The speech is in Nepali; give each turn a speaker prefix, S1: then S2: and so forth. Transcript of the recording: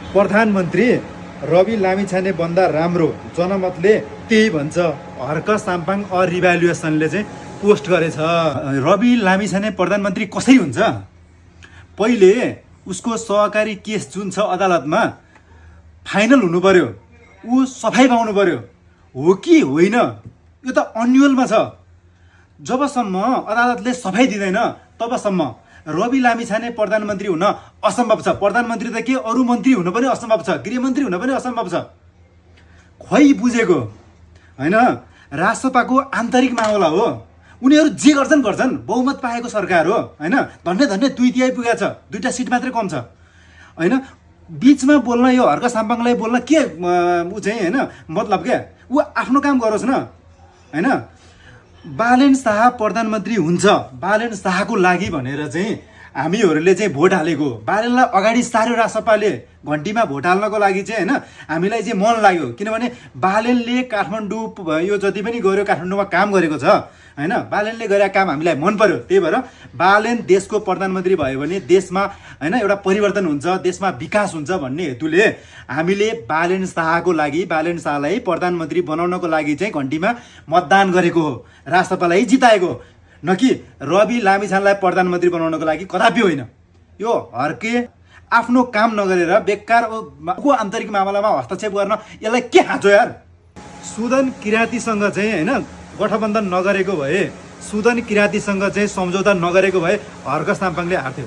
S1: प्रधानमन्त्री रवि लामिछाने बन्दा राम्रो जनमतले त्यही भन्छ। हर्क साम्पाङ रिभ्यालुएसनले चाहिँ पोस्ट गरेछ। रवि लामिछाने प्रधानमन्त्री कसरी हुन्छ? पहिले उसको सहकारी केस जुन छ अदालतमा फाइनल हुनु पर्यो, ऊ सफाइ पाउनु पर्यो, हो कि होइन यो त अन्यलमा छ। जबसम्म अदालतले सफाइ दिँदैन तबसम्म रवि लामिछाने प्रधानमन्त्री हुन असम्भव छ। प्रधानमन्त्री त के, अरू मन्त्री हुन पनि असम्भव छ, गृहमन्त्री हुन पनि असम्भव छ। खै बुझेको होइन, राजसभाको आन्तरिक मामला हो। उनीहरू जे गर्छन्, बहुमत पाएको सरकार हो होइन। धन्य धन्य 2/3 पुगेको छ, 2टा सिट मात्रै कम छ होइन। बिचमा बोल्न, यो हर्क साम्पाङलाई बोल्न के ऊ चाहिँ होइन मतलब क्या, ऊ आफ्नो काम गरोस् न होइन। बालेन शाह प्रधानमन्त्री हुन्छ, बालेन शाहको लागि भनेर चाहिँ हामीहरूले चाहिँ भोट हालेको। बालेनलाई अगाडि सार्यो राजसभाले, घन्टीमा भोट हाल्नको लागि चाहिँ होइन। हामीलाई चाहिँ मन लाग्यो, किनभने बालेनले काठमाडौँ यो जति पनि गऱ्यो, काठमाडौँमा काम गरेको छ होइन। बालेनले गरेका काम हामीलाई मन पर्यो। त्यही भएर बालेन देशको प्रधानमन्त्री भयो भने देशमा होइन एउटा परिवर्तन हुन्छ, देशमा विकास हुन्छ भन्ने हेतुले हामीले बालेन शाहको लागि, बालेन शाहलाई प्रधानमन्त्री बनाउनको लागि चाहिँ घन्टीमा मतदान गरेको हो, राजसभालाई जिताएको, न कि रवि लामिछानेलाई प्रधानमन्त्री बनाउनको लागि कदापि होइन। यो हर्के आफ्नो काम नगरेर बेकार को आन्तरिक मामलामा हस्तक्षेप गर्न यसलाई के खाँचो यार। सुदन किराँतीसँग चाहिँ होइन गठबन्धन नगरेको भए, सुदन किराँतीसँग चाहिँ सम्झौता नगरेको भए हर्क साम्पाङले हार्थ्यो।